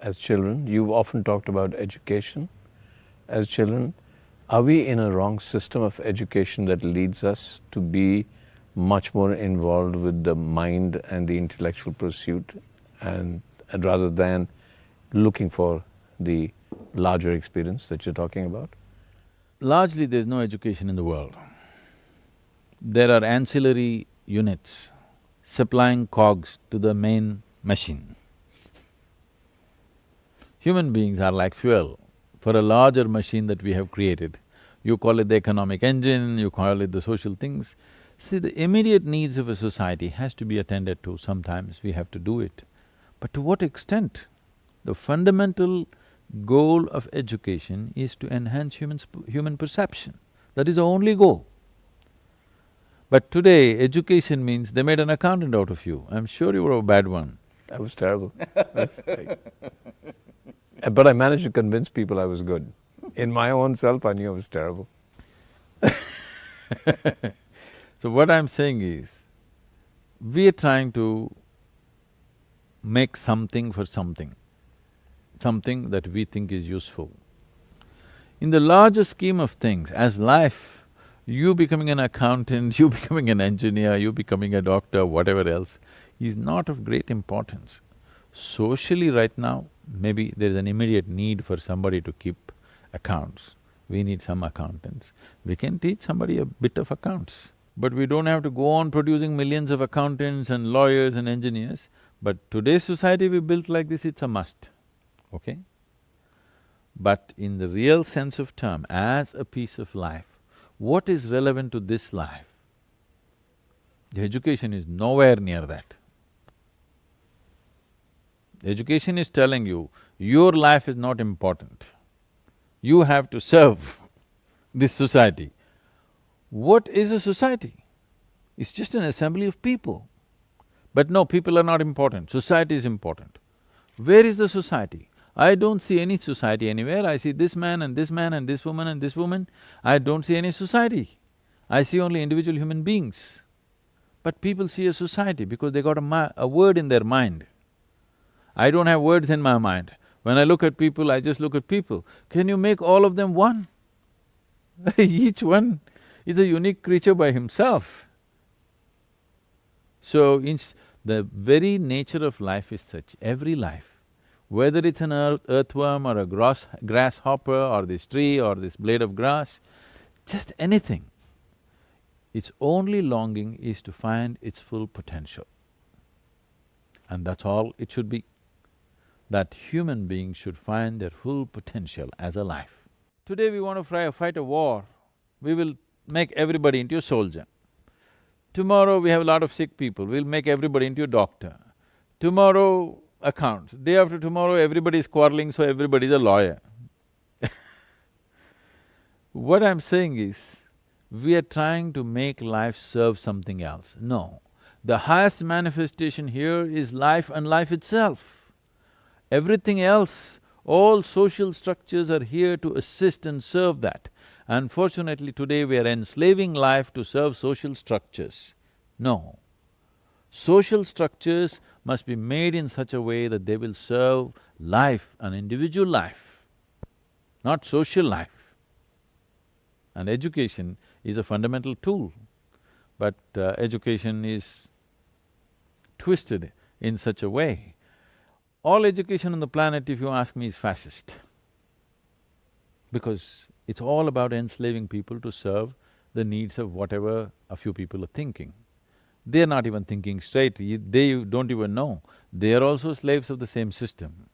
as children, you've often talked about education. As children, are we in a wrong system of education that leads us to be much more involved with the mind and the intellectual pursuit and rather than looking for the larger experience that you're talking about? Largely, there's no education in the world. There are ancillary units supplying cogs to the main machine. Human beings are like fuel for a larger machine that we have created. You call it the economic engine, you call it the social things. See, the immediate needs of a society has to be attended to, sometimes we have to do it. But to what extent? The fundamental goal of education is to enhance human perception. That is the only goal. But today, education means they made an accountant out of you. I'm sure you were a bad one. That was terrible. But I managed to convince people I was good. In my own self, I knew I was terrible. So what I'm saying is, we are trying to make something for something that we think is useful. In the larger scheme of things, as life, you becoming an accountant, you becoming an engineer, you becoming a doctor, whatever else, is not of great importance. Socially right now, maybe there's an immediate need for somebody to keep accounts. We need some accountants. We can teach somebody a bit of accounts. But we don't have to go on producing millions of accountants and lawyers and engineers. But today's society we built like this, it's a must, okay? But in the real sense of term, as a piece of life, what is relevant to this life? The education is nowhere near that. Education is telling you, your life is not important. You have to serve this society. What is a society? It's just an assembly of people. But no, people are not important, society is important. Where is the society? I don't see any society anywhere. I see this man and this man and this woman and this woman. I don't see any society. I see only individual human beings. But people see a society because they got a word in their mind. I don't have words in my mind. When I look at people, I just look at people. Can you make all of them one? Each one is a unique creature by himself. So, the very nature of life is such, every life, whether it's an earthworm or a grasshopper or this tree or this blade of grass, just anything, its only longing is to find its full potential. And that's all it should be, that human beings should find their full potential as a life. Today we want to fight a war, we will make everybody into a soldier. Tomorrow we have a lot of sick people, we'll make everybody into a doctor. Tomorrow, accounts. Day after tomorrow, everybody is quarreling, so everybody is a lawyer. What I'm saying is, we are trying to make life serve something else. No, the highest manifestation here is life and life itself. Everything else, all social structures are here to assist and serve that. Unfortunately, today we are enslaving life to serve social structures. No. Social structures must be made in such a way that they will serve life, an individual life, not social life. And education is a fundamental tool, but education is twisted in such a way. All education on the planet, if you ask me, is fascist. Because it's all about enslaving people to serve the needs of whatever a few people are thinking. They're not even thinking straight, they don't even know. They are also slaves of the same system.